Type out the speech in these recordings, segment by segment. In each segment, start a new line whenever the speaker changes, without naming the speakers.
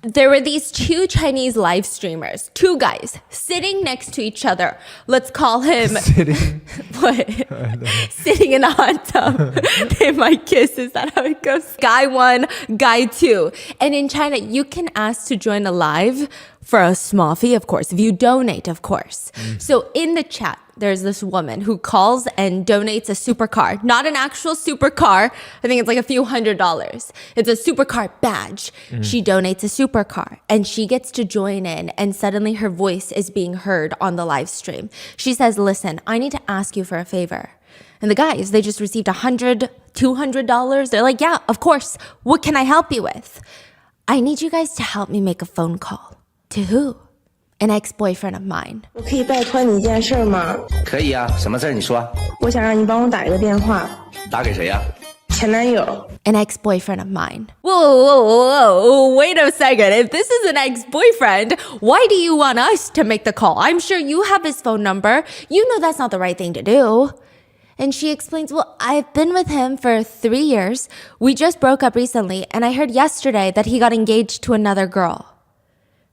there were these two Chinese live streamers, two guys sitting next to each other. Let's call him
Sitting.
what? Sitting in a hot tub. They might kiss. Is that how it goes? Guy one, guy two. And in China, you can ask to join a live for a small fee, of course, if you donate, of course. So in the chat, there's this woman who calls and donates a supercar, not an actual supercar. I think it's like a few $100s. It's a supercar badge. She donates a supercar and she gets to join in, and suddenly her voice is being heard on the live stream. She says, listen, I need to ask you for a favor. And the guys, they just received $100, $200. They're like, yeah, of course. What can I help you with? I need you guys to help me make a phone call. To who? An ex-boyfriend of mine.
我可以拜托你一件事吗？
可以啊，什么事儿你说？
我想让你帮我打一个电话，
打给谁呀？
前男友。
An ex-boyfriend of mine. Whoa, wait a second. If this is an ex-boyfriend, why do you want us to make the call? I'm sure you have his phone number. You know that's not the right thing to do. And she explains, well, I've been with him for 3 years. We just broke up recently, and I heard yesterday that he got engaged to another girl.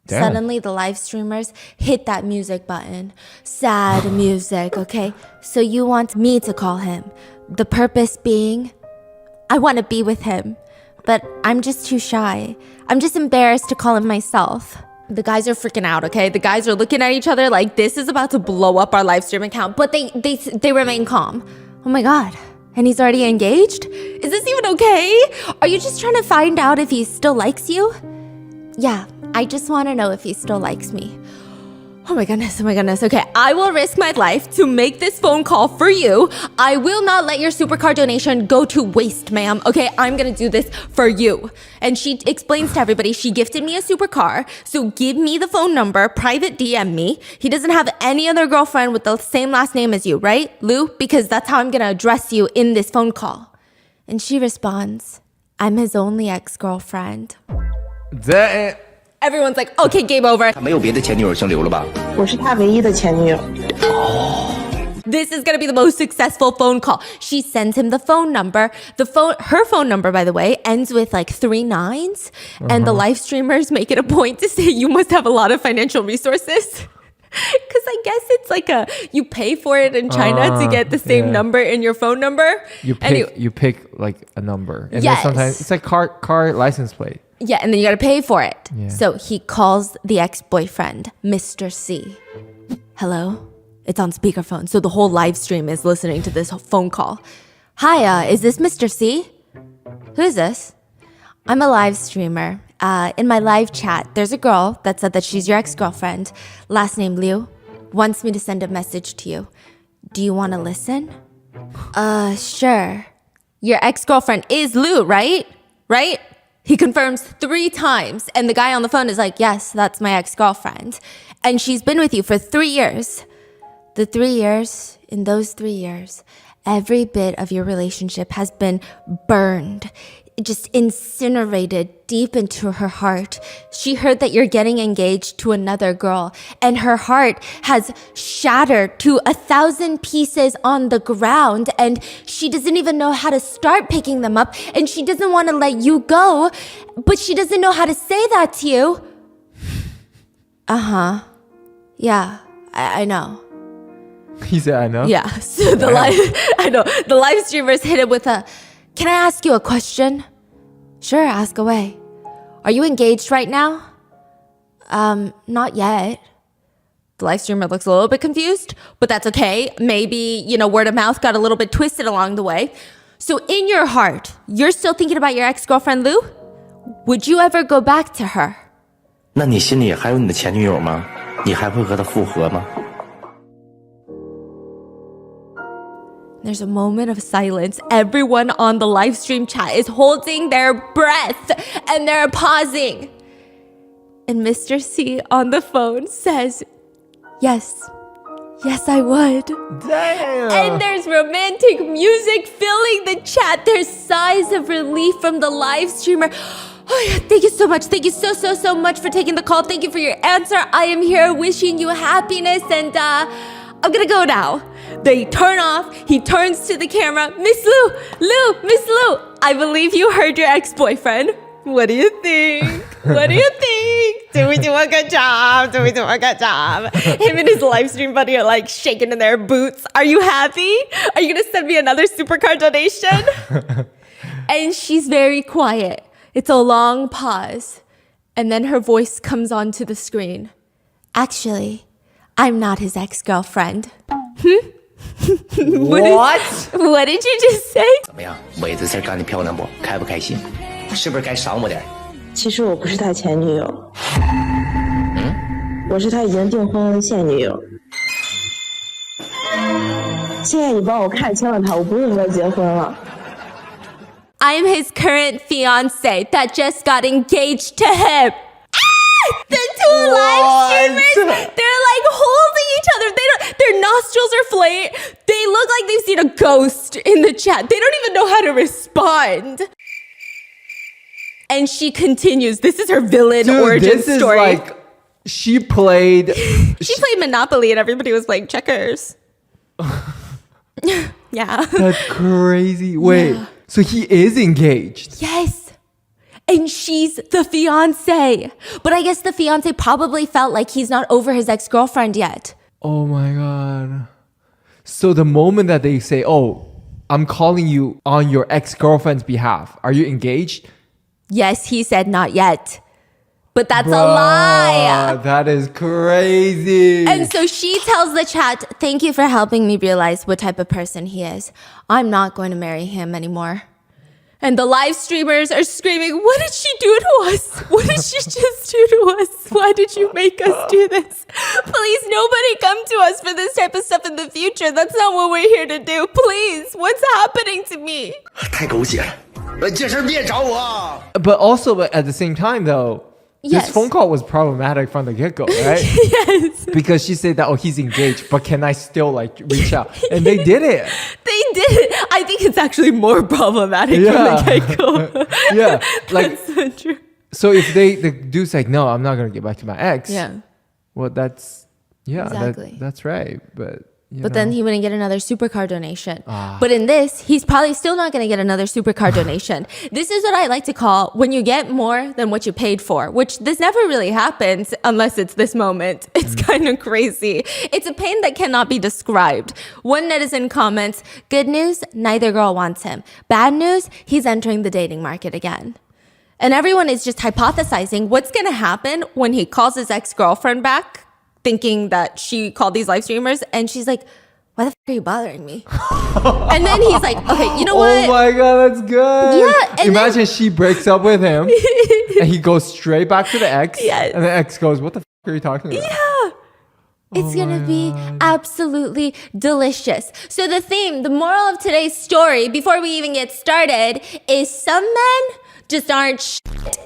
Damn.
Suddenly, the live streamers hit that music button. Sad music, okay? So you want me to call him. The purpose being, I want to be with him. But I'm just too shy. I'm just embarrassed to call him myself. The guys are freaking out, okay? The guys are looking at each other like this is about to blow up our live stream account. But they remain calm. Oh my God. And he's already engaged? Is this even okay? Are you just trying to find out if he still likes you? Yeah, I just want to know if he still likes me. Oh my goodness. Okay, I will risk my life to make this phone call for you. I will not let your supercar donation go to waste, ma'am. Okay, I'm gonna do this for you. And she explains to everybody she gifted me a supercar, so give me the phone number, private DM me. He doesn't have any other girlfriend with the same last name as you, right, Lou? Because that's how I'm gonna address you in this phone call. And she responds, I'm his only ex-girlfriend.
Damn.
Everyone's like, okay, game over.
他没有别的前女友姓刘了吧？
我是他唯一的前女友。
This is gonna be the most successful phone call. She sends him the phone number. Her phone number, by the way, ends with like 3 9s. And the live streamers make it a point to say you must have a lot of financial resources. Because I guess it's like you pay for it in China to get the same number in your phone number.
You pick like a number. And
Yes.
then sometimes it's like car license plate.
Yeah, and then you gotta pay for it.
Yeah.
So he calls the ex-boyfriend, Mr. C. Hello? It's on speakerphone, so the whole live stream is listening to this phone call. Hi, is this Mr. C? Who is this? I'm a live streamer. In my live chat, there's a girl that said that she's your ex-girlfriend, last name Liu, wants me to send a message to you. Do you want to listen? Sure. Your ex-girlfriend is Liu, right? Right? He confirms 3 times, and the guy on the phone is like, yes, that's my ex-girlfriend. And she's been with you for 3 years. In those 3 years, every bit of your relationship has been burned, just incinerated deep into her heart. She heard that you're getting engaged to another girl, and her heart has shattered to 1,000 pieces on the ground, and she doesn't even know how to start picking them up, and she doesn't want to let you go, but she doesn't know how to say that to you. Yeah, I know.
He said, I know.
Yeah, so the live streamers hit it with a, can I ask you a question? Sure, ask away. Are you engaged right now? Not yet. The live streamer looks a little bit confused, but that's okay. Maybe, word of mouth got a little bit twisted along the way. So in your heart, you're still thinking about your ex-girlfriend Lou? Would you ever go back to her?
那你心里还有你的前女友吗？你还会和她复合吗？
There's a moment of silence. Everyone on the live stream chat is holding their breath and they're pausing. And Mr. C on the phone says, yes, I would.
Damn.
And there's romantic music filling the chat. There's sighs of relief from the live streamer. Oh yeah, thank you so much. Thank you so much for taking the call. Thank you for your answer. I am here wishing you happiness, and I'm gonna go now. They turn off. He turns to the camera. Miss Lou, Miss Lou, I believe you heard your ex-boyfriend. What do you think? What do you think? Did we do a good job? Did we do a good job? Him and his live stream buddy are like shaking in their boots. Are you happy? Are you going to send me another supercar donation? And she's very quiet. It's a long pause. And then her voice comes onto the screen. Actually, I'm not his ex-girlfriend.
What?
What did you just say?
怎么样？伟子事儿干得漂亮不？开不开心？是不是该赏我点儿？
其实我不是他前女友，我是他已经订婚了的现女友。现在你帮我看清了他，我不会和他结婚了。
I'm his current fiance that just got engaged to him. The two live streamers, they're like holding each other. Their nostrils are flaying. They look like they've seen a ghost in the chat. They don't even know how to respond. And she continues. This is her villain origin
this
story.
Is like she played.
She played Monopoly and everybody was playing checkers. Yeah.
That's crazy. Wait, so he is engaged?
Yes. And she's the fiance. But I guess the fiance probably felt like he's not over his ex-girlfriend yet.
Oh my god. So the moment that they say, "Oh, I'm calling you on your ex-girlfriend's behalf. Are you engaged?"
Yes, he said not yet. But that's a
Bruh,
lie.
That is crazy.
And so she tells the chat, thank you for helping me realize what type of person he is. I'm not going to marry him anymore. And the live streamers are screaming, what did she do to us? What did she just do to us? Why did you make us do this? Please, nobody come to us for this type of stuff in the future. That's not what we're here to do. Please, what's happening to me?
太狗血了！这事儿别找我。
But also, at the same time, though,
Yes.
this phone call was problematic from the get-go, right?
Yes.
Because she said that, oh, he's engaged, but can I still like reach out? And they did it.
They did. I think it's actually more problematic from the get-go.
Yeah. Like,
That's so true.
so if the dude's like, no, I'm not going to get back to my ex.
Yeah.
Well, that's, yeah,
Exactly.
that's right. But,
But then he wouldn't get another supercar donation. But in this, he's probably still not going to get another supercar donation. This is what I like to call when you get more than what you paid for, which this never really happens unless it's this moment. It's kind of crazy. It's a pain that cannot be described. One netizen comments, good news, neither girl wants him. Bad news, he's entering the dating market again. And everyone is just hypothesizing what's going to happen when he calls his ex-girlfriend back, thinking that she called these live streamers, and she's like, why the f*** are you bothering me? And then he's like, okay, you know what?
Oh my god, that's good.
Yeah, and
Imagine she breaks up with him and he goes straight back to the ex.
Yes.
And the ex goes, what the f are you talking about?
It's gonna be absolutely delicious. So the moral of today's story, before we even get started, is some men just aren't shit.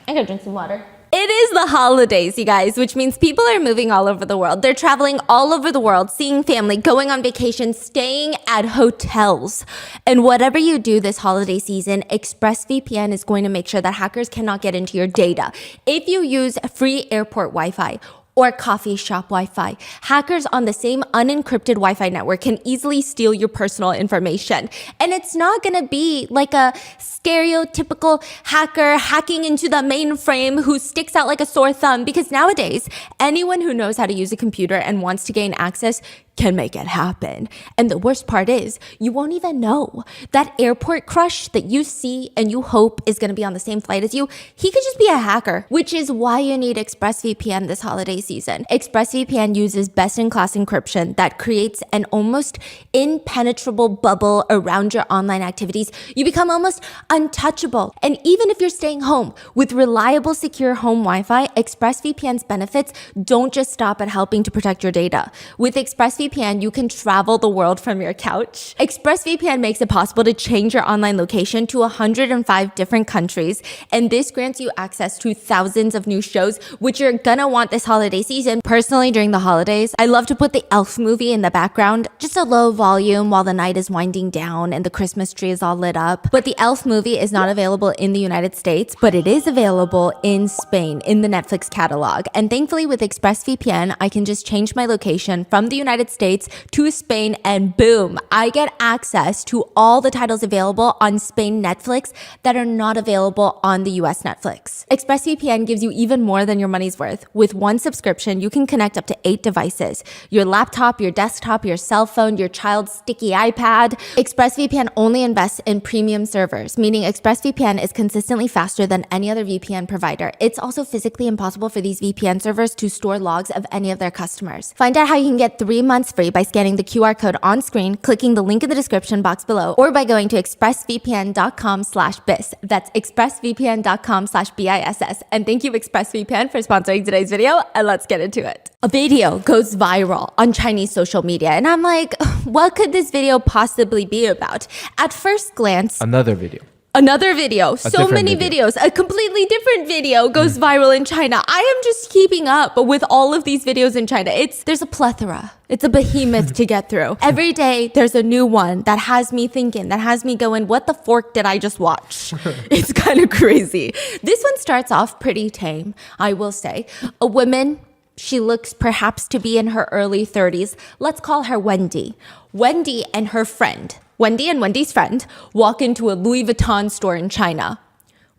I gotta drink some water. It is the holidays, you guys, which means people are moving all over the world. They're traveling all over the world, seeing family, going on vacation, staying at hotels. And whatever you do this holiday season, ExpressVPN is going to make sure that hackers cannot get into your data. If you use free airport Wi-Fi or coffee shop Wi-Fi, hackers on the same unencrypted Wi-Fi network can easily steal your personal information. And it's not gonna be like a stereotypical hacker hacking into the mainframe who sticks out like a sore thumb, because nowadays, anyone who knows how to use a computer and wants to gain access can make it happen. And the worst part is, you won't even know. That airport crush that you see and you hope is gonna be on the same flight as you, he could just be a hacker, which is why you need ExpressVPN this holiday season. ExpressVPN uses best-in-class encryption that creates an almost impenetrable bubble around your online activities. You become almost untouchable. And even if you're staying home with reliable, secure home Wi-Fi, ExpressVPN's benefits don't just stop at helping to protect your data. With ExpressVPN, you can travel the world from your couch. ExpressVPN makes it possible to change your online location to 105 different countries, and this grants you access to thousands of new shows, which you're gonna want this holiday season. Personally, during the holidays, I love to put the Elf movie in the background, just a low volume while the night is winding down and the Christmas tree is all lit up. But the Elf movie is not available in the United States, but it is available in Spain in the Netflix catalog. And thankfully with ExpressVPN, I can just change my location from the United States to Spain, and boom, I get access to all the titles available on Spain Netflix that are not available on the US Netflix. ExpressVPN gives you even more than your money's worth. With one subscription, you can connect up to 8 devices: your laptop, your desktop, your cell phone, your child's sticky iPad. ExpressVPN only invests in premium servers, meaning ExpressVPN is consistently faster than any other VPN provider. It's also physically impossible for these VPN servers to store logs of any of their customers. Find out how you can get 3 months free by scanning the QR code on screen, clicking the link in the description box below, or by going to expressvpn.com/bis. That's expressvpn.com/BISS. And thank you, ExpressVPN, for sponsoring today's video, and let's get into it. A video goes viral on Chinese social media, and I'm like, what could this video possibly be about? At first glance,
Another video.
another video, so
different
many
video.
videos, a completely different video goes viral in China. I am just keeping up with all of these videos in China. There's a plethora. It's a behemoth to get through. Every day there's a new one that has me thinking, that has me going, what the fork did I just watch? It's kind of crazy. This one starts off pretty tame, I will say. A woman, she looks perhaps to be in her early 30s. Let's call her Wendy. Wendy and her friend, Wendy and Wendy's friend, walk into a Louis Vuitton store in China.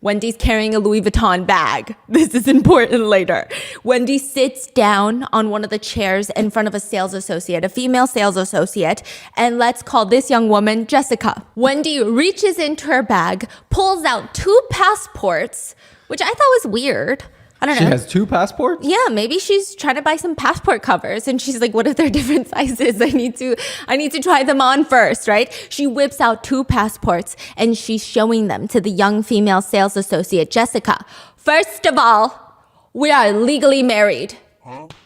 Wendy's carrying a Louis Vuitton bag. This is important later. Wendy sits down on one of the chairs in front of a sales associate, a female sales associate, and let's call this young woman Jessica. Wendy reaches into her bag, pulls out 2 passports, which I thought was weird. I don't know.
She has 2 passports?
Yeah, maybe she's trying to buy some passport covers and she's like, what if they're different sizes? I need to try them on first, right? She whips out 2 passports and she's showing them to the young female sales associate, Jessica. First of all, we are legally married.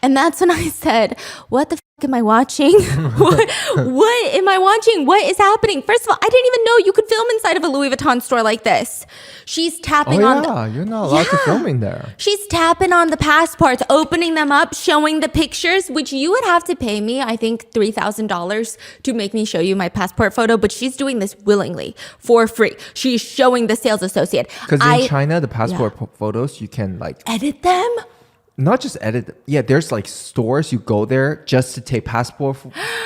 And that's when I said, what the am I watching? what am I watching? What is happening? First of all, I didn't even know you could film inside of a Louis Vuitton store like this. She's tapping on
you're not allowed to film in there.
She's tapping on the passports, opening them up, showing the pictures, which you would have to pay me, I think, $3,000 to make me show you my passport photo. But she's doing this willingly, for free. She's showing the sales associate.
Because in China, the passport photos, you can
edit them?
not just edit them. Yeah, there's like stores you go there just to take passport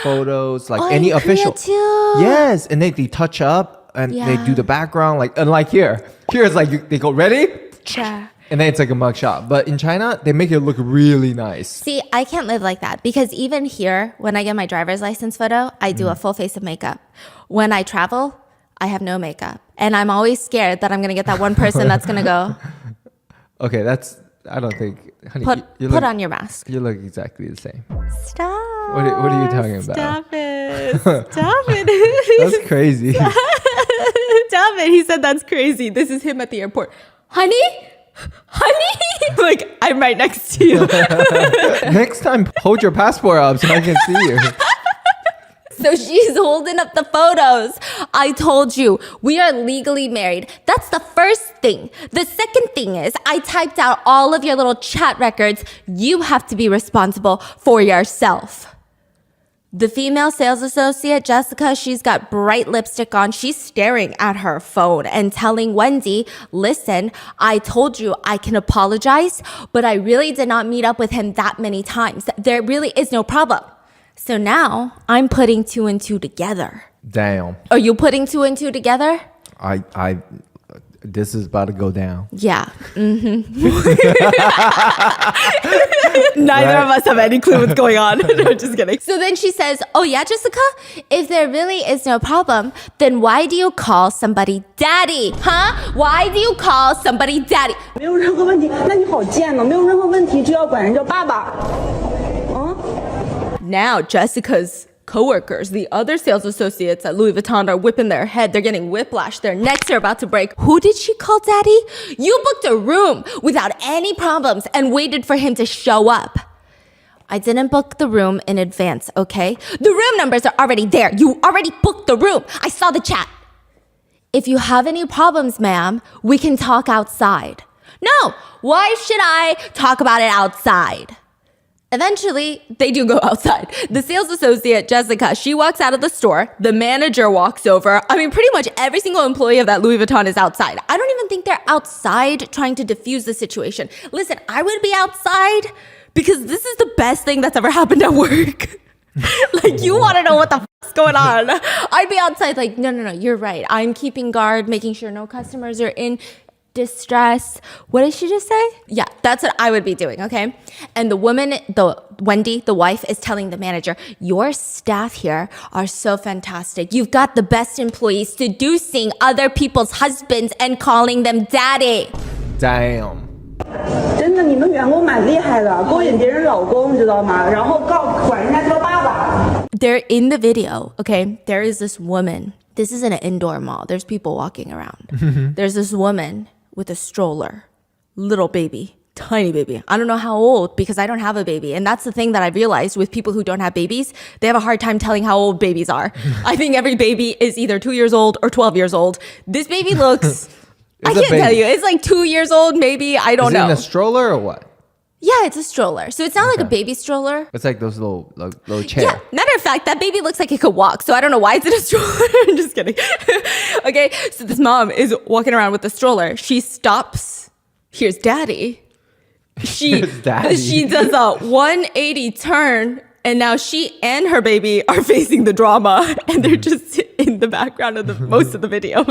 photos, like any official.
Too.
Yes, and they touch up and they do the background, like unlike here. Here it's like they go ready,
Yeah.
and then it's like a mugshot. But in China, they make it look really nice.
See, I can't live like that because even here, when I get my driver's license photo, I do a full face of makeup. When I travel, I have no makeup. And I'm always scared that I'm going to get that one person that's going to go,
Okay, I don't think, honey,
put on your mask.
You look exactly the same.
Stop.
What are you talking about?
Stop it. Stop it.
That's crazy.
Stop it. He said that's crazy. This is him at the airport. Honey? Like, I'm right next to you.
Next time, hold your passport up so I can see you.
So she's holding up the photos. I told you, we are legally married. That's the first thing. The second thing is I typed out all of your little chat records. You have to be responsible for yourself. The female sales associate, Jessica, she's got bright lipstick on. She's staring at her phone and telling Wendy, listen, I told you I can apologize, but I really did not meet up with him that many times. There really is no problem. So now I'm putting 2 and 2 together.
Damn.
Are you putting 2 and 2 together?
This is about to go down.
Yeah. Mm-hmm. Neither of us have any clue what's going on. No, just kidding. So then she says, oh yeah, Jessica, if there really is no problem, then why do you call somebody daddy? Huh? Why do you call somebody daddy?
没有任何问题，那你好贱哦！没有任何问题，就要管人叫爸爸。
Now Jessica's coworkers, the other sales associates at Louis Vuitton, are whipping their head. They're getting whiplash. Their necks are about to break. Who did she call daddy? You booked a room without any problems and waited for him to show up. I didn't book the room in advance, okay? The room numbers are already there. You already booked the room. I saw the chat. If you have any problems, ma'am, we can talk outside. No, why should I talk about it outside? Eventually, they do go outside. The sales associate, Jessica, she walks out of the store. The manager walks over. I mean, pretty much every single employee of that Louis Vuitton is outside. I don't even think they're outside trying to diffuse the situation. Listen, I would be outside because this is the best thing that's ever happened at work. Like, you want to know what the f***'s going on. I'd be outside like, no, you're right. I'm keeping guard, making sure no customers are in distress. What did she just say? Yeah, that's what I would be doing, okay? And the woman, Wendy, the wife, is telling the manager, your staff here are so fantastic. You've got the best employees seducing other people's husbands and calling them daddy.
Damn.
真的，你们员工蛮厉害的，勾引别人老公，你知道吗？然后管人家叫爸爸。
They're in the video, okay? There is this woman. This is in an indoor mall. There's people walking around. There's this woman with a stroller, little baby, tiny baby. I don't know how old because I don't have a baby. And that's the thing that I've realized with people who don't have babies. They have a hard time telling how old babies are. I think every baby is either 2 years old or 12 years old. This baby looks, I can't tell you. It's like 2 years old, maybe. I don't know.
Is it in a stroller or what?
Yeah, it's a stroller. So it's not like a baby stroller.
It's like those little chairs.
Yeah, matter of fact, that baby looks like it could walk. So I don't know why it's in a stroller. I'm just kidding. Okay, so this mom is walking around with the stroller. She stops. Here's daddy. She does a 180 turn. And now she and her baby are facing the drama. And they're just in the background of most of the video.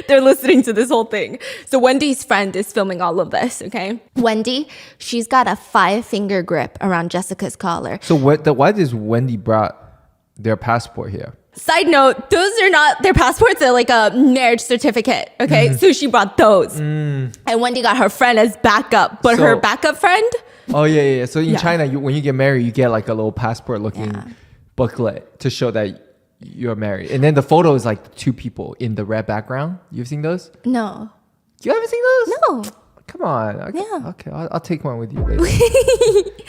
They're listening to this whole thing. So Wendy's friend is filming all of this, okay? Wendy, she's got a 5-finger grip around Jessica's collar.
So why does Wendy brought their passport here?
Side note, those are not their passports. They're like a marriage certificate, okay? So she brought those. And Wendy got her friend as backup. But her backup friend...
Oh, yeah. So in China, when you get married, you get like a little passport-looking booklet to show that you're married. And then the photo is like 2 people in the red background. You've seen those?
No.
You haven't seen those?
No.
Come on. Okay,
Yeah.
okay, I'll take one with you later.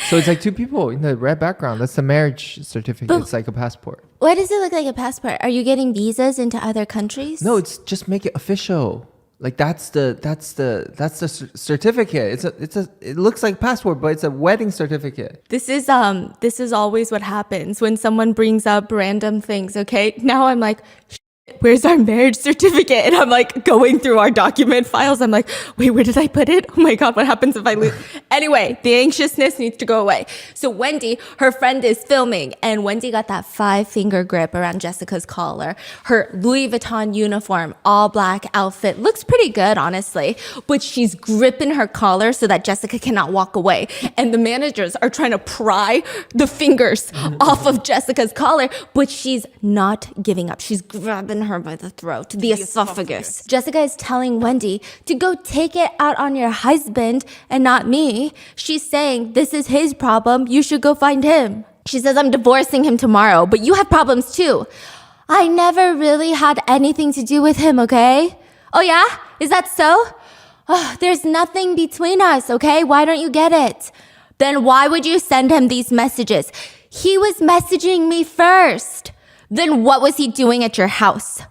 So it's like 2 people in the red background. That's the marriage certificate. It's like a passport.
Why does it look like a passport? Are you getting visas into other countries?
No, it's just make it official. Like that's the certificate. It looks like passport, but it's a wedding certificate.
This is always what happens when someone brings up random things, okay? Now I'm like, where's our marriage certificate? And I'm like going through our document files. I'm like, wait, where did I put it? Oh my God, what happens if I lose? Anyway, the anxiousness needs to go away. So Wendy, her friend is filming, and Wendy got that 5-finger grip around Jessica's collar. Her Louis Vuitton uniform, all black outfit, looks pretty good, honestly, but she's gripping her collar so that Jessica cannot walk away. And the managers are trying to pry the fingers off of Jessica's collar, but she's not giving up. She's grabbing her by the throat, the esophagus. Jessica is telling Wendy to go take it out on your husband and not me. She's saying, this is his problem. You should go find him. She says, I'm divorcing him tomorrow, but you have problems too. I never really had anything to do with him, okay? Oh yeah? Is that so? Oh, there's nothing between us, okay? Why don't you get it? Then why would you send him these messages? He was messaging me first. Then what was he doing at your house?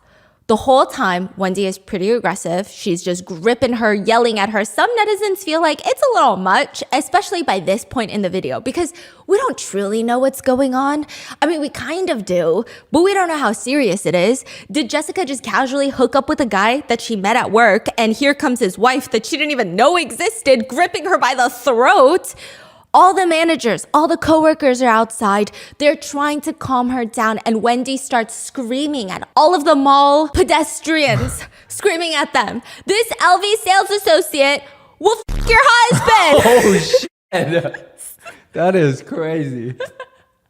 The whole time, Wendy is pretty aggressive. She's just gripping her, yelling at her. Some netizens feel like it's a little much, especially by this point in the video, because we don't truly know what's going on. I mean, we kind of do, but we don't know how serious it is. Did Jessica just casually hook up with a guy that she met at work, and here comes his wife that she didn't even know existed, gripping her by the throat? All the managers, all the coworkers are outside. They're trying to calm her down, and Wendy starts screaming at all of the mall pedestrians, screaming at them. This LV sales associate will f your husband.
Oh shit! That is crazy.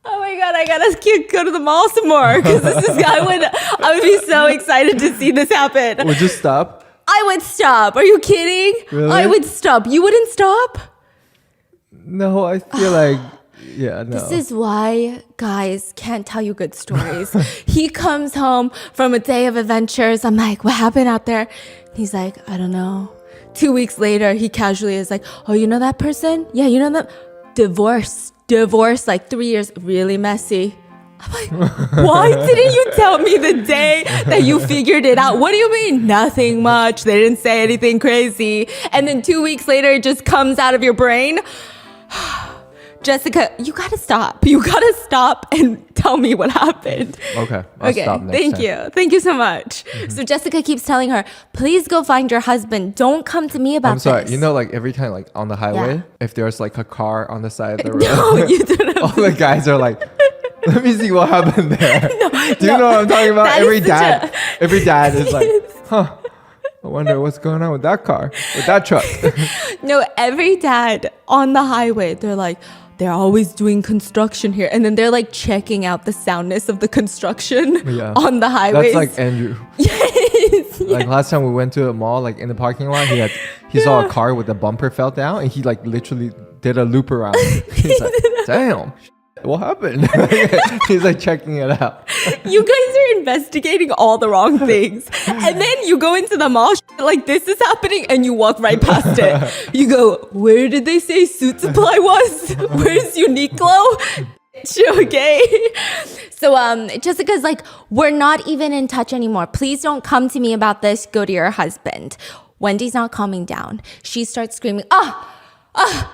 Oh my God, I gotta go to the mall some more because I would be so excited to see this happen.
Would you stop?
I would stop. Are you kidding?
Really?
I would stop. You wouldn't stop?
No, I feel like, no.
This is why guys can't tell you good stories. He comes home from a day of adventures. I'm like, what happened out there? He's like, I don't know. 2 weeks later, he casually is like, oh, you know that person? Yeah, you know them? Divorce, like 3 years, really messy. I'm like, why didn't you tell me the day that you figured it out? What do you mean? Nothing much. They didn't say anything crazy. And then 2 weeks later, it just comes out of your brain. Jessica, you gotta stop. You gotta stop and tell me what happened.
Okay, I'll stop next time.
Thank you so much. So Jessica keeps telling her, please go find your husband. Don't come to me about
I'm sorry.
this.
You know, like every time, like on the highway,
Yeah.
if there's like a car on the side of the road,
No, you didn't.
all the guys are like, Let me see what happened there. Do you know what I'm talking about?
That is
Every dad is like, huh, I wonder what's going on with that car, with that truck.
No, every dad on the highway, they're always doing construction here. And then they're like checking out the soundness of the construction on the highways.
That's like Andrew.
Yes.
Like last time we went to a mall, like in the parking lot, he saw a car with the bumper fell down and he like literally did a loop around. He's like, damn, what happened? He's like checking it out.
You guys are investigating all the wrong things. And then you go into the mall, like this is happening, and you walk right past it. You go, where did they say Suit Supply was? Where's Uniqlo? Okay. So Jessica's like, we're not even in touch anymore. Please don't come to me about this. Go to your husband. Wendy's not calming down. She starts screaming,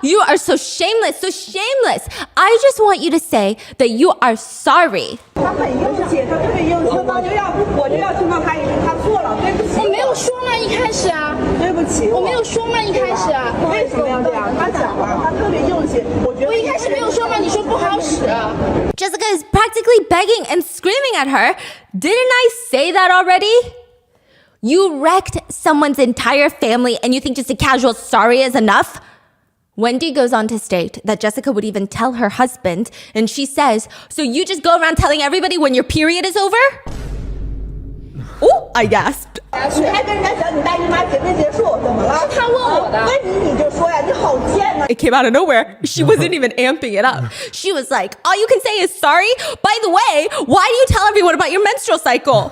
you are so shameless, so shameless. I just want you to say that you are sorry.
他很硬气，他特别硬气，我就要听到他一句他错了，对不起。
我没有说吗？一开始啊，
对不起，
我没有说吗？一开始啊，
为什么要这样？他讲了，他特别硬气，我觉得
我一开始没有说吗？你说不好使。
Jessica is practically begging and screaming at her. Didn't I say that already? You wrecked someone's entire family and you think just a casual sorry is enough? Wendy goes on to state that Jessica would even tell her husband, and she says, so you just go around telling everybody when your period is over? Oh, I gasped.
你还跟人家讲你大姨妈结没结束，怎么了？
他问我的。
问你就说呀，你好贱呐！
It came out of nowhere. She wasn't even amping it up. She was like, all you can say is sorry? By the way, why do you tell everyone about your menstrual cycle?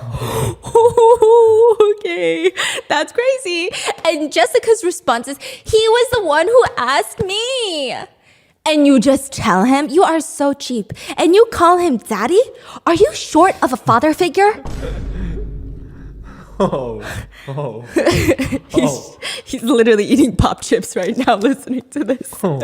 Okay, that's crazy. And Jessica's response is, he was the one who asked me. And you just tell him? You are so cheap. And you call him daddy? Are you short of a father figure? He's literally eating pop chips right now listening to this.
好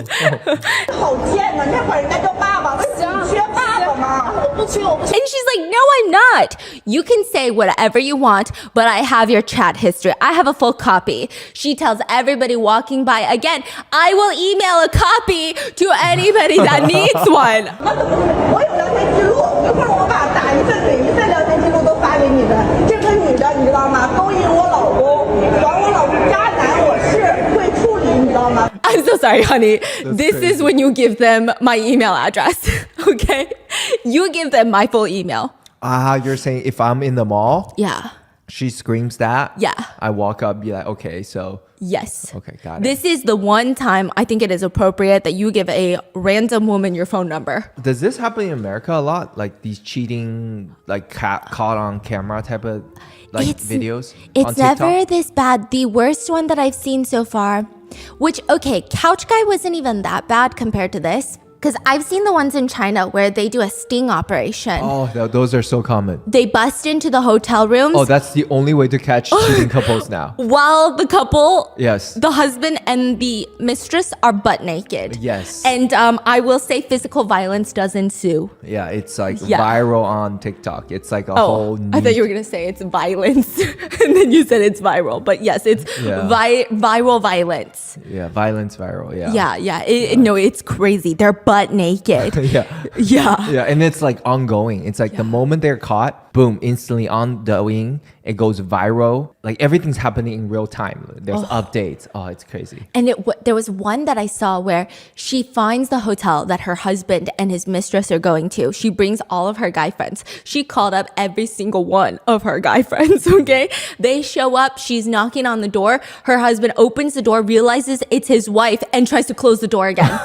贱呐！你还管人家叫爸爸？你缺爸爸吗？
我不缺，我不缺。
And she's like, no, I'm not. You can say whatever you want, but I have your chat history. I have a full copy. She tells everybody walking by, again, I will email a copy to anybody that needs one.
我有聊天记录，一会儿我把打一份每一份聊天记录都发给你们。这个女的你知道吗？勾引我老公，管我老公渣男，我是会处理，你知道吗？
I'm so sorry, honey. This
crazy.
is when you give them my email address, okay? You give them my full email.
You're saying if I'm in the mall,
Yeah.
she screams that?
Yeah.
I walk up, be like, okay, so.
Yes.
Okay, got it.
This is the one time I think it is appropriate that you give a random woman your phone number.
Does this happen in America a lot? Like these cheating, like caught on camera type of like videos? On
It's
TikTok?
never this bad. The worst one that I've seen so far, which, okay, Couch Guy wasn't even that bad compared to this. Because I've seen the ones in China where they do a sting operation.
Oh, those are so common.
They bust into the hotel rooms
Oh, that's the only way to catch cheating couples now.
while the couple,
Yes.
the husband and the mistress are butt naked.
Yes.
And I will say physical violence does ensue.
Yeah, it's like
Yeah.
viral on TikTok. It's like a whole.
I thought you were going to say it's violence. And then you said it's viral. But yes, it's
Yeah.
viral violence.
Yeah, violence viral. Yeah.
Yeah. No, it's crazy. They're butt naked.
Yeah.
Yeah.
Yeah, and it's like ongoing. It's like the moment they're caught, boom, instantly on the wing, it goes viral. Like everything's happening in real time. There's updates. Oh, it's crazy.
And there was one that I saw where she finds the hotel that her husband and his mistress are going to. She brings all of her guy friends. She called up every single one of her guy friends, okay? They show up. She's knocking on the door. Her husband opens the door, realizes it's his wife, and tries to close the door again.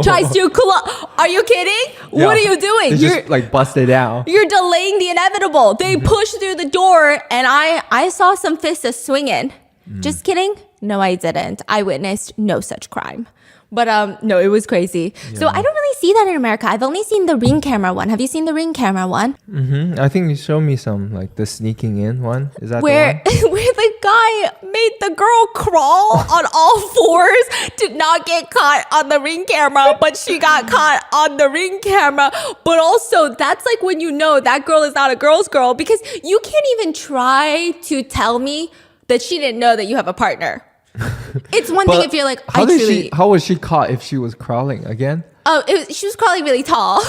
Tries to close. Are you kidding? What are you doing?
It's just like busted out.
You're delaying the inevitable. They push through the door, and I saw some fists swinging. Just kidding. No, I didn't. I witnessed no such crime. But no, it was crazy. So I don't really see that in America. I've only seen the Ring camera one. Have you seen the Ring camera one?
I think you showed me some, like the sneaking in one. Is that
Where
the one?
where the guy made the girl crawl on all fours to not get caught on the Ring camera, but she got caught on the Ring camera. But also, that's like when you know that girl is not a girl's girl, because you can't even try to tell me that she didn't know that you have a partner. It's one thing if you're like,
How was she caught if she was crawling again?
Oh, she was probably really tall.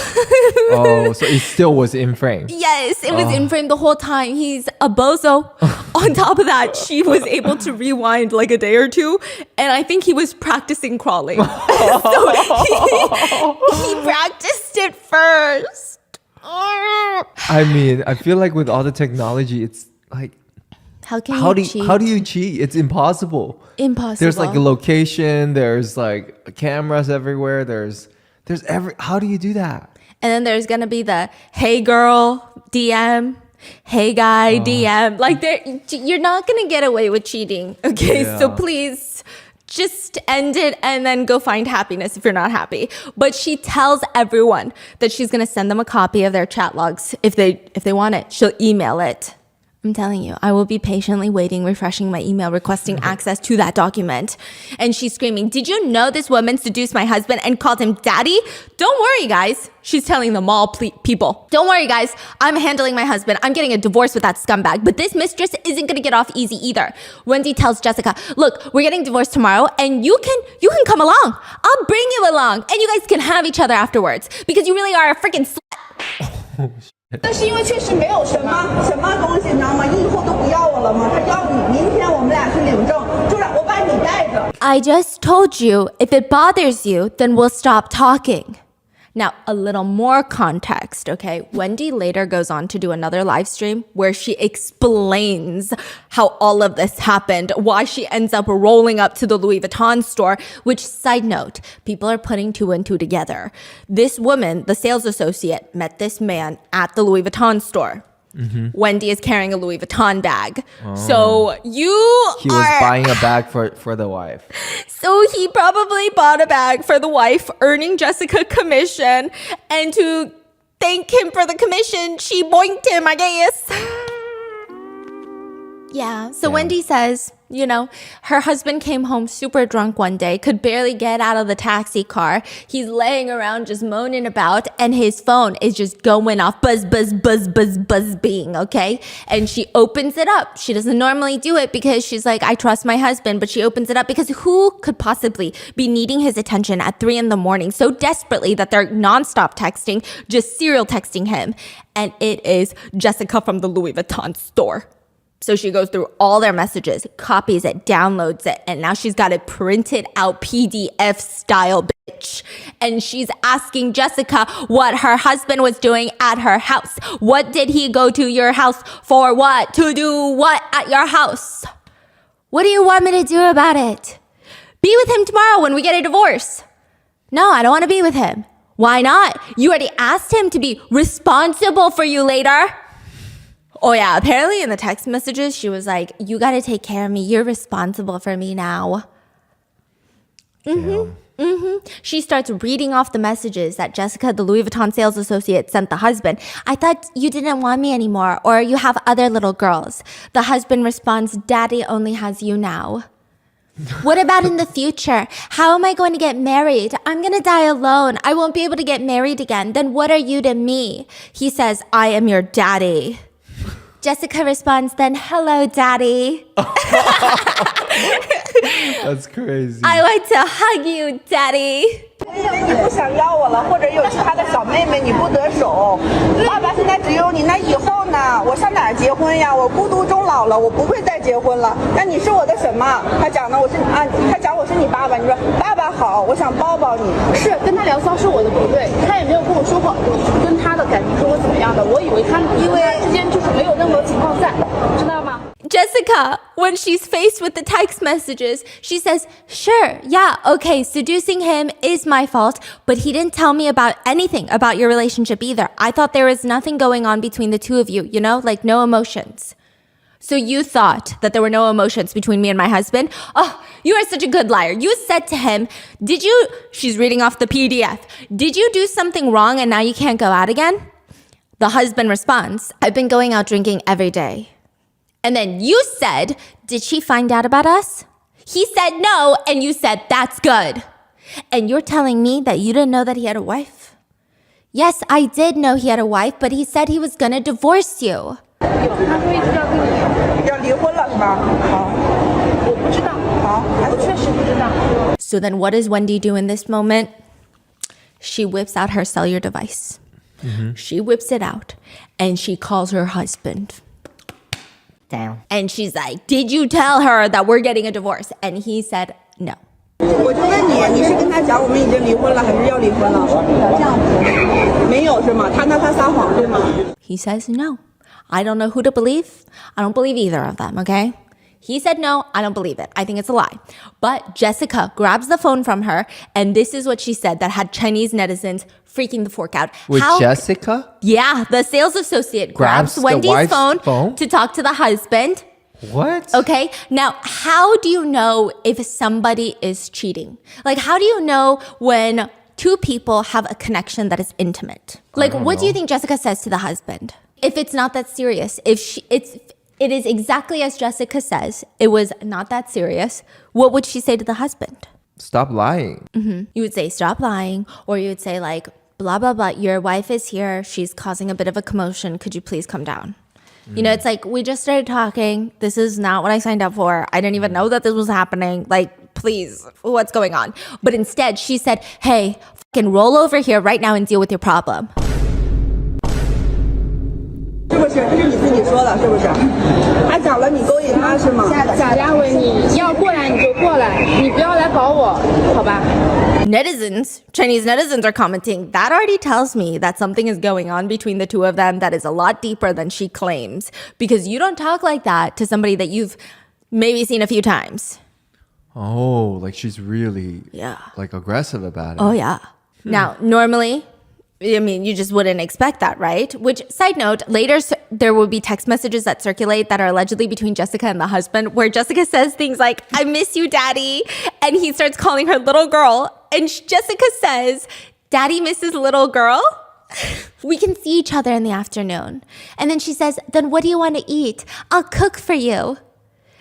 Oh, so it still was in frame.
Yes, it was in frame the whole time. He's a bozo. On top of that, she was able to rewind like a day or two, and I think he was practicing crawling. So he practiced it first.
I mean, I feel like with all the technology, it's like,
How can
how
you
do
cheat?
how do you cheat? It's impossible.
Impossible.
There's like a location. There's like cameras everywhere. There's every. How do you do that?
And then there's gonna be the hey girl DM, hey guy DM. Like you're not gonna get away with cheating. Okay, so
Yeah.
please just end it and then go find happiness if you're not happy. But she tells everyone that she's gonna send them a copy of their chat logs if they want it. She'll email it. I'm telling you, I will be patiently waiting, refreshing my email, requesting access to that document. And she's screaming, did you know this woman seduced my husband and called him daddy? Don't worry, guys. She's telling them all people. Don't worry, guys. I'm handling my husband. I'm getting a divorce with that scumbag. But this mistress isn't going to get off easy either. Wendy tells Jessica, look, we're getting divorced tomorrow and you can come along. I'll bring you along and you guys can have each other afterwards because you really are a freaking slut.
那是因为确实没有什么。
什么东西你知道吗？你以后都不要我了吗？他要你，明天我们俩去领证，就是我把你带着。
I just told you, if it bothers you, then we'll stop talking. Now, a little more context, okay? Wendy later goes on to do another live stream where she explains how all of this happened, why she ends up rolling up to the Louis Vuitton store, which, side note, people are putting two and two together. This woman, the sales associate, met this man at the Louis Vuitton store. Wendy is carrying a Louis Vuitton bag. So
He was buying a bag for the wife.
So he probably bought a bag for the wife, earning Jessica commission. And to thank him for the commission, she boinked him, I guess. Yeah. So Wendy says, you know, her husband came home super drunk one day, could barely get out of the taxi car. He's laying around just moaning about, and his phone is just going off, buzz, buzz, buzz, buzz, buzz, being, okay? And she opens it up. She doesn't normally do it because she's like, I trust my husband, but she opens it up because who could possibly be needing his attention at 3 a.m. so desperately that they're nonstop texting, just serial texting him? And it is Jessica from the Louis Vuitton store. So she goes through all their messages, copies it, downloads it, and now she's got it printed out PDF style, bitch. And she's asking Jessica what her husband was doing at her house. What did he go to your house for? What? To do what at your house? What do you want me to do about it? Be with him tomorrow when we get a divorce. No, I don't want to be with him. Why not? You already asked him to be responsible for you later. Oh yeah, apparently in the text messages, she was like, you got to take care of me. You're responsible for me now. She starts reading off the messages that Jessica, the Louis Vuitton sales associate, sent the husband. I thought you didn't want me anymore, or you have other little girls. The husband responds, Daddy only has you now. What about in the future? How am I going to get married? I'm going to die alone. I won't be able to get married again. Then what are you to me? He says, I am your daddy. Jessica responds, then hello, daddy.
That's crazy.
I like to hug you, daddy.
因为你不想要我了，或者有其他的小妹妹你不得手，爸爸现在只有你，那以后呢？我上哪儿结婚呀？我孤独终老了，我不会再结婚了。那你是我的什么？他讲的我是啊，他讲我是你爸爸，你说爸爸好，我想抱抱你。
是跟他聊骚是我的不对，他也没有跟我说过跟他的感情是我怎么样的，我以为他们之间就是没有任何情况在，知道吗？
Jessica, when she's faced with the text messages, she says, sure, yeah, okay, seducing him is my fault, but he didn't tell me about anything about your relationship either. I thought there was nothing going on between the two of you, you know, like no emotions. So you thought that there were no emotions between me and my husband? Oh, you are such a good liar. You said to him, she's reading off the PDF, did you do something wrong and now you can't go out again? The husband responds, I've been going out drinking every day. And then you said, did she find out about us? He said no, and you said, that's good. And you're telling me that you didn't know that he had a wife? Yes, I did know he had a wife, but he said he was gonna divorce you.
他说一直要跟你
要离婚了是吧？好，
我不知道，
好，
我确实不知道。
So then what does Wendy do in this moment? She whips out her cellular device. She whips it out and she calls her husband.
Damn.
And she's like, did you tell her that we're getting a divorce? And he said, no.
我就问你，你是跟他讲我们已经离婚了，还是要离婚了？这样子没有是吗？他撒谎对吗？
He says, no. I don't know who to believe. I don't believe either of them, okay? He said no, I don't believe it. I think it's a lie. But Jessica grabs the phone from her, and this is what she said that had Chinese netizens freaking the fork out.
With Jessica?
Yeah, the sales associate grabs
the
Wendy's
wife's
phone
phone?
to talk to the husband.
What?
Okay, now how do you know if somebody is cheating? Like, how do you know when two people have a connection that is intimate? Like, what do you think Jessica says to the husband? If it's not that serious, it is exactly as Jessica says, it was not that serious, what would she say to the husband?
Stop lying.
You would say, stop lying, or you would say like, blah, blah, blah, your wife is here, she's causing a bit of a commotion, could you please come down? You know, it's like, we just started talking, this is not what I signed up for, I didn't even know that this was happening, like, please, what's going on? But instead, she said, hey, fucking roll over here right now and deal with your problem.
是不是？这是你自己说的，是不是？他讲了你勾引他是吗？
贾嘉伟，你要过来你就过来，你不要来搞我，好吧？
Chinese netizens are commenting, that already tells me that something is going on between the two of them that is a lot deeper than she claims. Because you don't talk like that to somebody that you've maybe seen a few times.
Oh, like she's really
Yeah.
like aggressive about it.
Oh, yeah. Now, normally, I mean, you just wouldn't expect that, right? Which, side note, later there will be text messages that circulate that are allegedly between Jessica and the husband, where Jessica says things like, I miss you, daddy. And he starts calling her little girl. And Jessica says, daddy misses little girl? We can see each other in the afternoon. And then she says, then what do you want to eat? I'll cook for you.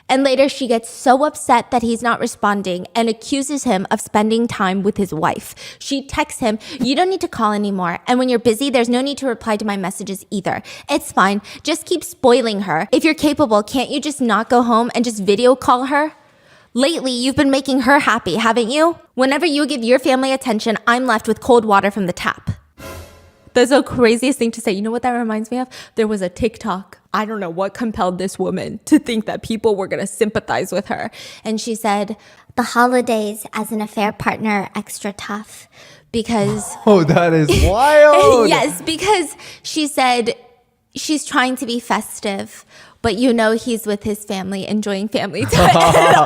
And later she gets so upset that he's not responding and accuses him of spending time with his wife. She texts him, you don't need to call anymore. And when you're busy, there's no need to reply to my messages either. It's fine. Just keep spoiling her. If you're capable, can't you just not go home and just video call her? Lately, you've been making her happy, haven't you? Whenever you give your family attention, I'm left with cold water from the tap. That's the craziest thing to say. You know what that reminds me of? There was a TikTok. I don't know what compelled this woman to think that people were going to sympathize with her. And she said, the holidays as an affair partner are extra tough because...
Oh, that is wild.
Yes, because she said she's trying to be festive, but you know he's with his family, enjoying family time.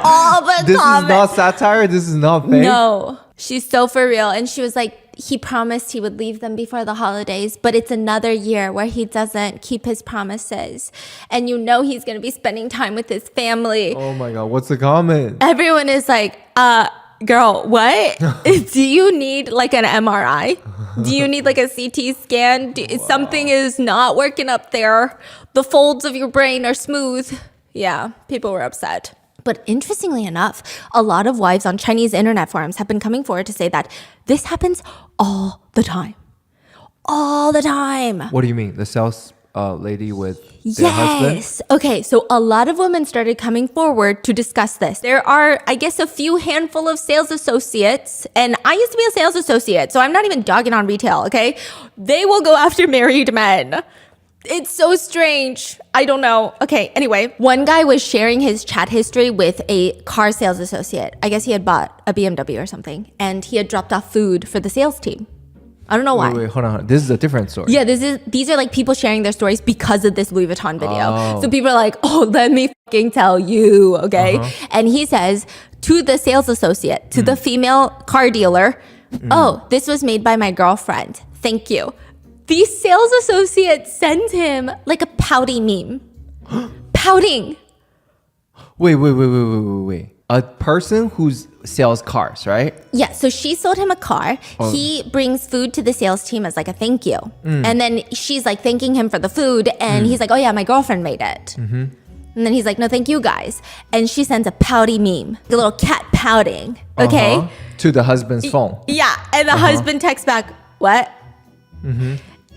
All the
This
comments.
is not satire? This is not fake?
No, she's so for real. And she was like, he promised he would leave them before the holidays, but it's another year where he doesn't keep his promises. And you know he's going to be spending time with his family.
Oh my God, what's the comment?
Everyone is like, girl, what? Do you need like an MRI? Do you need like a CT scan? Something is not working up there. The folds of your brain are smooth. Yeah, people were upset. But interestingly enough, a lot of wives on Chinese internet forums have been coming forward to say that this happens all the time. All the time.
What do you mean? The sales lady with their husband?
Yes. Okay, so a lot of women started coming forward to discuss this. There are, I guess, a few handful of sales associates, and I used to be a sales associate, so I'm not even dogging on retail, okay? They will go after married men. It's so strange. I don't know. Okay, anyway, one guy was sharing his chat history with a car sales associate. I guess he had bought a BMW or something, and he had dropped off food for the sales team. I don't know why.
Wait, hold on. This is a different story.
Yeah, these are like people sharing their stories because of this Louis Vuitton video.
Oh.
So people are like, oh, let me fucking tell you, okay? And he says to the sales associate, to the female car dealer, oh, this was made by my girlfriend. Thank you. The sales associate sends him like a pouty meme. Pouting.
Wait. A person who sells cars, right?
Yeah, so she sold him a car. He brings food to the sales team as like a thank you. And then she's like thanking him for the food. And he's like, oh yeah, my girlfriend made it. And then he's like, no, thank you guys. And she sends a pouty meme, a little cat pouting, okay?
To the husband's phone.
Yeah, and the husband texts back, what?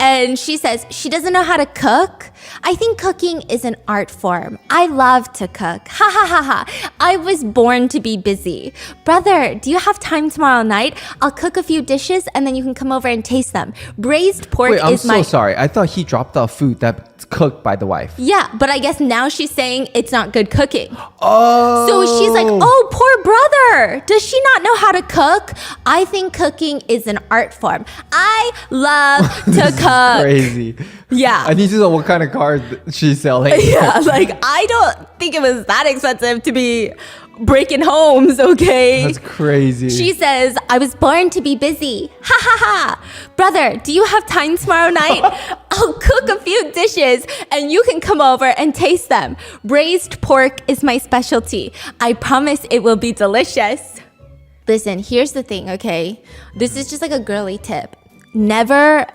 And she says she doesn't know how to cook. I think cooking is an art form. I love to cook. Ha ha ha ha. I was born to be busy. Brother, do you have time tomorrow night? I'll cook a few dishes and then you can come over and taste them. Braised pork
Wait, I'm
is
so sorry. I thought he dropped off food that's cooked by the wife.
Yeah, but I guess now she's saying it's not good cooking.
Oh.
So she's like, oh, poor brother. Does she not know how to cook? I think cooking is an art form. I love to cook.
Crazy.
Yeah.
I need to know what kind of car she's selling.
Yeah, like I don't think it was that expensive to be breaking homes, okay?
That's crazy.
She says, I was born to be busy. Ha ha ha. Brother, do you have time tomorrow night? I'll cook a few dishes and you can come over and taste them. Braised pork is my specialty. I promise it will be delicious. Listen, here's the thing, okay? This is just like a girly tip. Never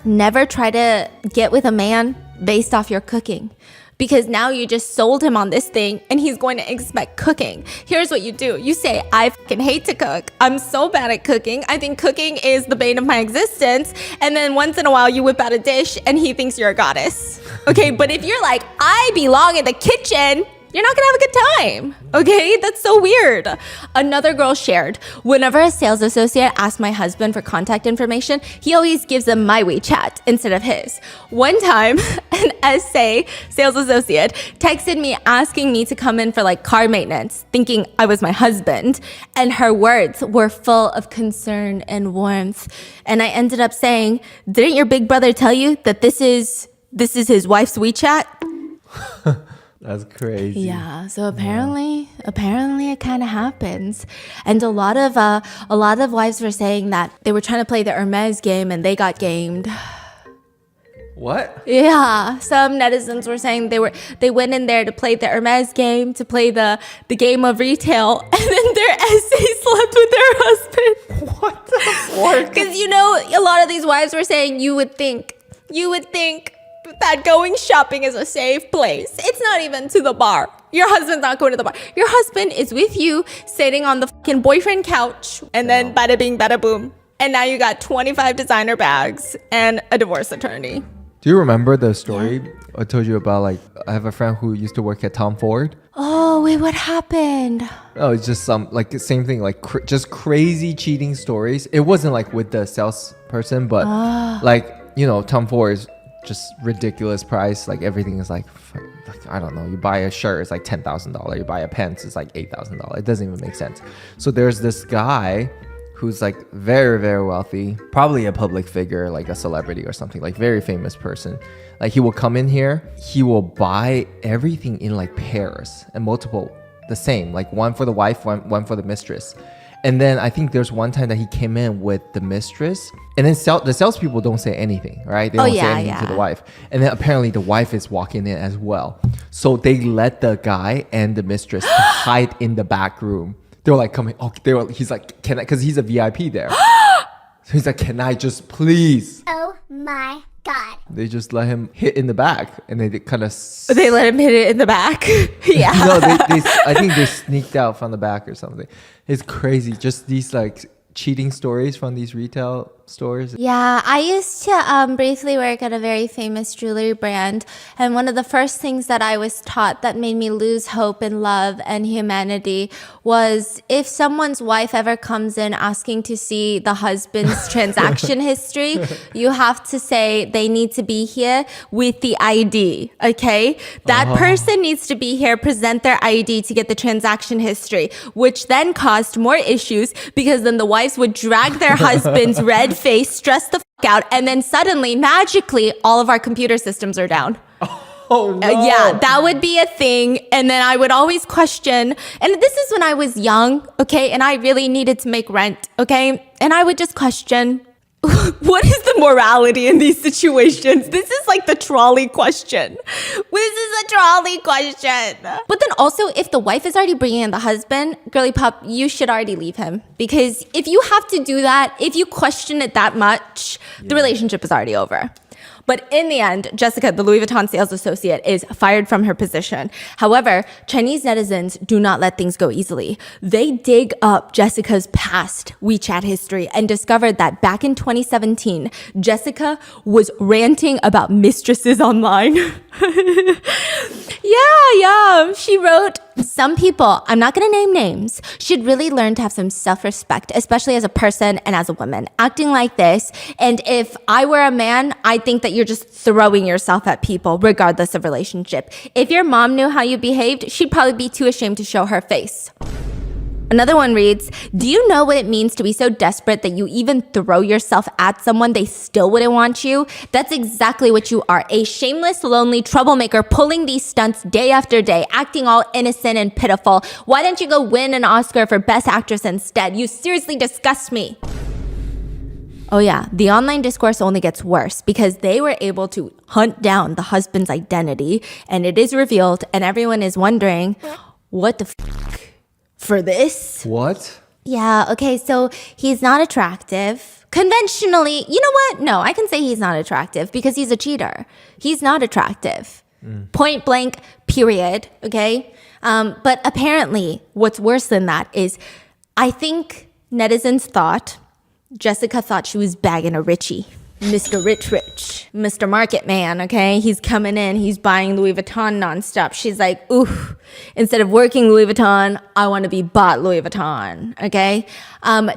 try to get with a man based off your cooking. Because now you just sold him on this thing and he's going to expect cooking. Here's what you do. You say, I fucking hate to cook. I'm so bad at cooking. I think cooking is the bane of my existence. And then once in a while you whip out a dish and he thinks you're a goddess. Okay, but if you're like, I belong in the kitchen, you're not gonna have a good time. Okay, that's so weird. Another girl shared, whenever a sales associate asks my husband for contact information, he always gives them my WeChat instead of his. One time, an SA sales associate texted me asking me to come in for like car maintenance, thinking I was my husband. And her words were full of concern and warmth. And I ended up saying, didn't your big brother tell you that this is his wife's WeChat?
That's crazy.
Yeah, so apparently it kind of happens. And a lot of wives were saying that they were trying to play the Hermes game and they got gamed.
What?
Yeah, some netizens were saying they went in there to play the Hermes game, to play the game of retail, and then their SA slept with their husband.
What the fuck?
Because a lot of these wives were saying you would think that going shopping is a safe place. It's not even to the bar. Your husband's not going to the bar. Your husband is with you sitting on the fucking boyfriend couch, and then bada bing, bada boom. And now you got 25 designer bags and a divorce attorney.
Do you remember the story I told you about? Like, I have a friend who used to work at Tom Ford.
Oh, wait, what happened?
Oh, it's just same thing, like just crazy cheating stories. It wasn't like with the salesperson, but Tom Ford is just ridiculous price. Like everything is like I don't know. You buy a shirt, it's like $10,000. You buy a pants, it's like $8,000. It doesn't even make sense. So there's this guy who's like very, very wealthy, probably a public figure, like a celebrity or something, like very famous person. Like he will come in here, he will buy everything in like pairs and multiple, the same, like one for the wife, one for the mistress. And then I think there's one time that he came in with the mistress, and then the salespeople don't say anything, right? They don't say anything to the wife. And then apparently the wife is walking in as well. So they let the guy and the mistress hide in the back room. They were like coming. Oh, he's like, can I? Because he's a VIP there. So he's like, can I just please?
Oh my God.
They just let him hit in the back, and they kind of.
They let him hit it in the back. Yeah.
No, I think they sneaked out from the back or something. It's crazy. Just these like cheating stories from these retail stores.
Yeah, I used to briefly work at a very famous jewelry brand, and one of the first things that I was taught that made me lose hope in love and humanity was if someone's wife ever comes in asking to see the husband's transaction history, you have to say they need to be here with the ID, okay? That person needs to be here, present their ID to get the transaction history, which then caused more issues because then the wives would drag their husband's red face, stress the fuck out, and then suddenly, magically, all of our computer systems are down.
Oh no.
Yeah, that would be a thing. And then I would always question, and this is when I was young, okay, and I really needed to make rent, okay, and I would just question, what is the morality in these situations? This is like the trolley question. This is a trolley question. But then also, if the wife is already bringing in the husband, girly pop, you should already leave him. Because if you have to do that, if you question it that much, the relationship is already over. But in the end, Jessica, the Louis Vuitton sales associate, is fired from her position. However, Chinese netizens do not let things go easily. They dig up Jessica's past WeChat history and discovered that back in 2017, Jessica was ranting about mistresses online. Yeah. She wrote, some people, I'm not going to name names, should really learn to have some self-respect, especially as a person and as a woman. Acting like this, and if I were a man, I think that you're just throwing yourself at people, regardless of relationship. If your mom knew how you behaved, she'd probably be too ashamed to show her face. Another one reads, do you know what it means to be so desperate that you even throw yourself at someone they still wouldn't want you? That's exactly what you are, a shameless, lonely troublemaker pulling these stunts day after day, acting all innocent and pitiful. Why don't you go win an Oscar for Best Actress instead? You seriously disgust me. Oh yeah, the online discourse only gets worse because they were able to hunt down the husband's identity and it is revealed and everyone is wondering, what the f***? For this?
What?
Yeah, okay, so he's not attractive. Conventionally, you know what? No, I can say he's not attractive because he's a cheater. He's not attractive. Point blank, period, okay? But apparently, what's worse than that is I think netizens thought Jessica thought she was bagging a Richie. Mr. Rich, Mr. Market Man, okay? He's coming in, he's buying Louis Vuitton nonstop. She's like, ooh, instead of working Louis Vuitton, I want to be bought Louis Vuitton, okay?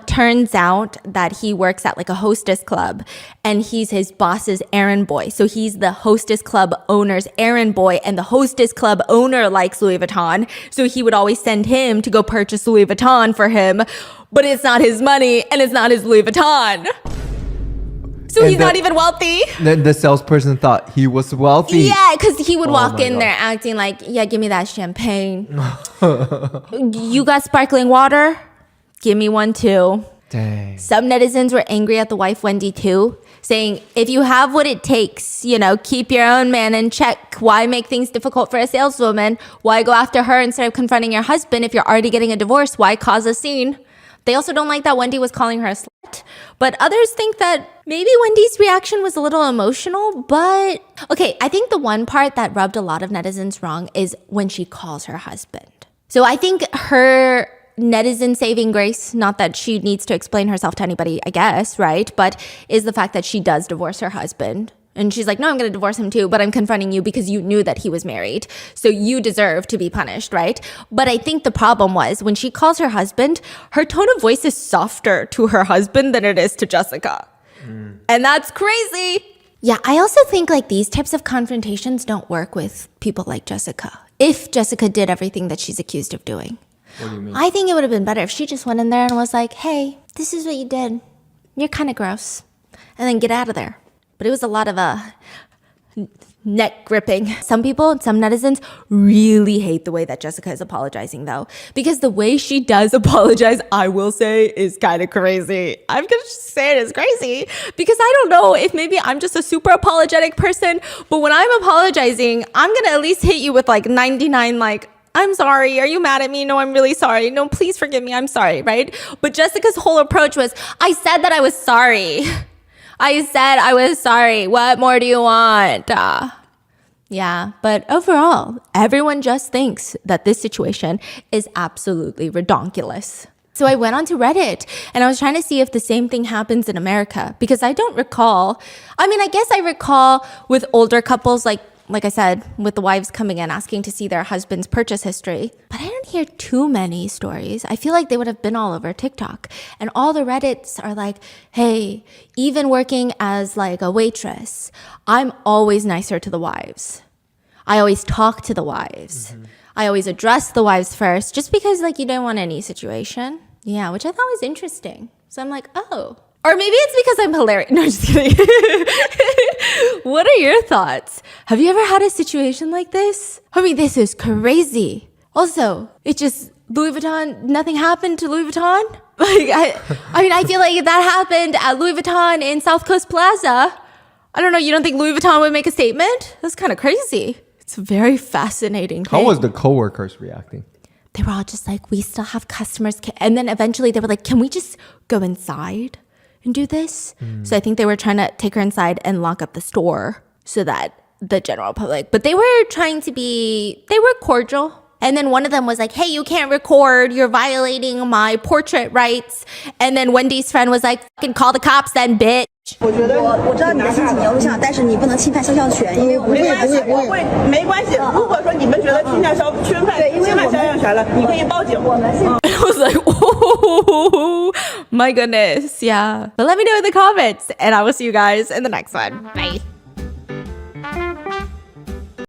Turns out that he works at like a hostess club and he's his boss's errand boy. So he's the hostess club owner's errand boy and the hostess club owner likes Louis Vuitton. So he would always send him to go purchase Louis Vuitton for him, but it's not his money and it's not his Louis Vuitton. So he's not even wealthy.
Then the salesperson thought he was wealthy.
Yeah, because he would walk in
God.
there acting like, yeah, give me that champagne. You got sparkling water? Give me one too.
Dang.
Some netizens were angry at the wife, Wendy, too, saying, if you have what it takes, you know, keep your own man in check. Why make things difficult for a saleswoman? Why go after her instead of confronting your husband? If you're already getting a divorce, why cause a scene? They also don't like that Wendy was calling her a slut. But others think that maybe Wendy's reaction was a little emotional. But okay, I think the one part that rubbed a lot of netizens wrong is when she calls her husband. So I think her netizen saving grace, not that she needs to explain herself to anybody, I guess, right? But is the fact that she does divorce her husband. And she's like, no, I'm going to divorce him too, but I'm confronting you because you knew that he was married. So you deserve to be punished, right? But I think the problem was when she calls her husband, her tone of voice is softer to her husband than it is to Jessica. And that's crazy. Yeah, I also think like these types of confrontations don't work with people like Jessica. If Jessica did everything that she's accused of doing.
What do you mean?
I think it would have been better if she just went in there and was like, hey, this is what you did. You're kind of gross. And then get out of there. But it was a lot of neck gripping. Some people, some netizens really hate the way that Jessica is apologizing though. Because the way she does apologize, I will say, is kind of crazy. I'm going to say it is crazy. Because I don't know if maybe I'm just a super apologetic person. But when I'm apologizing, I'm going to at least hit you with like 99 like, I'm sorry. Are you mad at me? No, I'm really sorry. No, please forgive me. I'm sorry, right? But Jessica's whole approach was, I said that I was sorry. I said I was sorry. What more do you want? Yeah, but overall, everyone just thinks that this situation is absolutely redonkulous. So I went onto Reddit and I was trying to see if the same thing happens in America because I don't recall. I mean, I guess I recall with older couples like I said, with the wives coming in asking to see their husband's purchase history. But I didn't hear too many stories. I feel like they would have been all over TikTok. And all the Reddits are like, hey, even working as like a waitress, I'm always nicer to the wives. I always talk to the wives. I always address the wives first just because like you don't want any situation. Yeah, which I thought was interesting. So I'm like, oh. Or maybe it's because I'm hilarious. No, just kidding. What are your thoughts? Have you ever had a situation like this? I mean, this is crazy. Also, it just, Louis Vuitton, nothing happened to Louis Vuitton? Like, I mean, I feel like if that happened at Louis Vuitton in South Coast Plaza, I don't know, you don't think Louis Vuitton would make a statement? That's kind of crazy. It's a very fascinating thing.
How was the coworkers reacting?
They were all just like, we still have customers. And then eventually they were like, can we just go inside? and do this. So I think they were trying to take her inside and lock up the store so that the general public, but they were cordial. And then one of them was like, hey, you can't record. You're violating my portrait rights. And then Wendy's friend was like, fucking call the cops then, bitch.
我知道你的心情，你要录像，但是你不能侵犯肖像权，因为我没关系。如果说你们觉得侵犯肖像权了，你可以报警。
I was like, oh my goodness, yeah. But let me know in the comments, and I will see you guys in the next one. Bye.